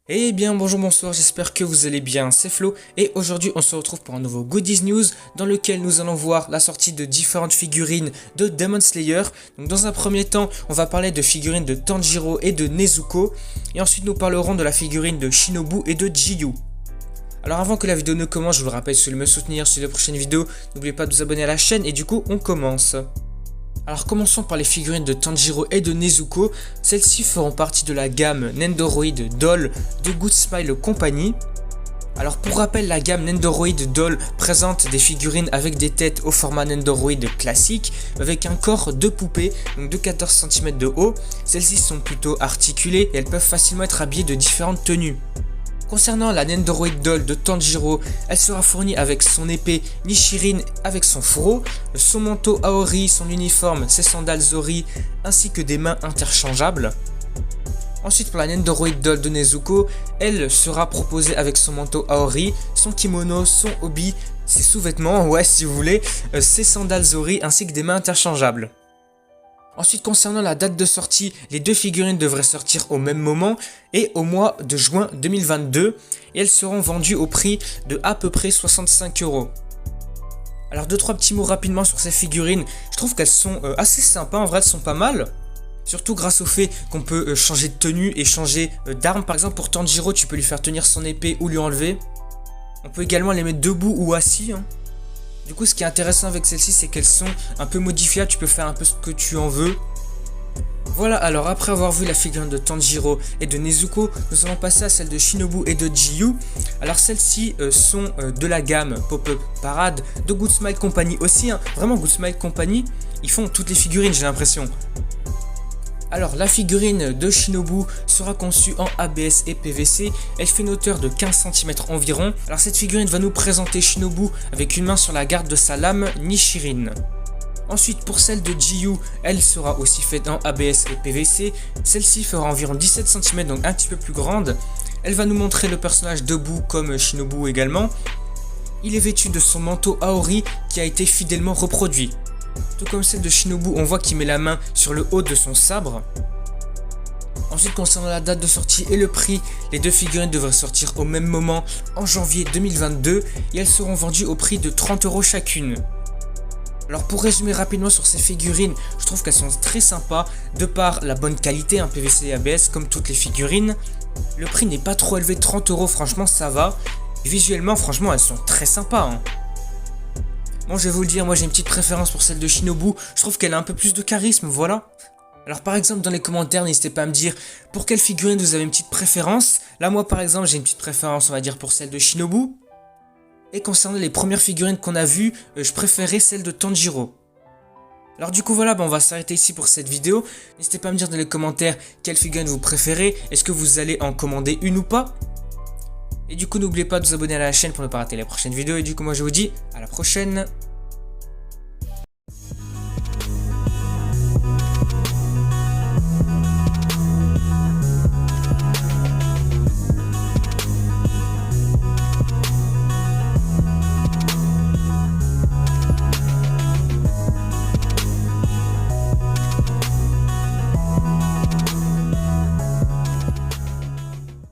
Eh bien bonjour, bonsoir, j'espère que vous allez bien, c'est Flo et aujourd'hui on se retrouve pour un nouveau Goodies News dans lequel nous allons voir la sortie de différentes figurines de Demon Slayer. Donc dans un premier temps on va parler de figurines de Tanjiro et de Nezuko et ensuite nous parlerons de la figurine de Shinobu et de Jiyu. Alors avant que la vidéo ne commence, je vous rappelle, si vous voulez me soutenir sur les prochaines vidéos, n'oubliez pas de vous abonner à la chaîne et du coup on commence. Alors commençons par les figurines de Tanjiro et de Nezuko. Celles-ci feront partie de la gamme Nendoroid Doll de Good Smile Company. Alors pour rappel, la gamme Nendoroid Doll présente des figurines avec des têtes au format Nendoroid classique avec un corps de poupée, donc de 14 cm de haut. Celles-ci sont plutôt articulées et elles peuvent facilement être habillées de différentes tenues. Concernant la Nendoroid Doll de Tanjiro, elle sera fournie avec son épée Nichirin avec son fourreau, son manteau Aori, son uniforme, ses sandales Zori, ainsi que des mains interchangeables. Ensuite pour la Nendoroid Doll de Nezuko, elle sera proposée avec son manteau Aori, son kimono, son obi, ses sous-vêtements, ouais si vous voulez, ses sandales Zori ainsi que des mains interchangeables. Ensuite concernant la date de sortie, les deux figurines devraient sortir au même moment et au mois de juin 2022 et elles seront vendues au prix de à peu près 65 €. Alors 2-3 petits mots rapidement sur ces figurines, je trouve qu'elles sont assez sympas, en vrai elles sont pas mal. Surtout grâce au fait qu'on peut changer de tenue et changer d'arme. Par exemple pour Tanjiro tu peux lui faire tenir son épée ou lui enlever. On peut également les mettre debout ou assis. Du coup, ce qui est intéressant avec celles-ci, c'est qu'elles sont un peu modifiables, tu peux faire un peu ce que tu en veux. Voilà, alors après avoir vu la figurine de Tanjiro et de Nezuko, nous allons passer à celle de Shinobu et de Jiyu. Alors celles-ci sont de la gamme Pop-Up Parade de Good Smile Company aussi, vraiment Good Smile Company, ils font toutes les figurines j'ai l'impression. Alors la figurine de Shinobu sera conçue en ABS et PVC, elle fait une hauteur de 15 cm environ. Alors cette figurine va nous présenter Shinobu avec une main sur la garde de sa lame Nichirin. Ensuite pour celle de Jiyu, elle sera aussi faite en ABS et PVC, celle-ci fera environ 17 cm donc un petit peu plus grande. Elle va nous montrer le personnage debout comme Shinobu également. Il est vêtu de son manteau Aori qui a été fidèlement reproduit. Tout comme celle de Shinobu, on voit qu'il met la main sur le haut de son sabre. Ensuite, concernant la date de sortie et le prix, les deux figurines devraient sortir au même moment en janvier 2022 et elles seront vendues au prix de 30 € chacune. Alors pour résumer rapidement sur ces figurines, je trouve qu'elles sont très sympas de par la bonne qualité, un PVC et ABS comme toutes les figurines. Le prix n'est pas trop élevé, 30 € franchement ça va. Et visuellement franchement elles sont très sympas. Bon, je vais vous le dire, moi j'ai une petite préférence pour celle de Shinobu, je trouve qu'elle a un peu plus de charisme, voilà. Alors par exemple dans les commentaires, n'hésitez pas à me dire pour quelle figurine vous avez une petite préférence. Là moi par exemple j'ai une petite préférence on va dire pour celle de Shinobu. Et concernant les premières figurines qu'on a vues, je préférais celle de Tanjiro. Alors du coup voilà, on va s'arrêter ici pour cette vidéo. N'hésitez pas à me dire dans les commentaires quelle figurine vous préférez, est-ce que vous allez en commander une ou pas. Et du coup n'oubliez pas de vous abonner à la chaîne pour ne pas rater les prochaines vidéos et du coup moi je vous dis à la prochaine.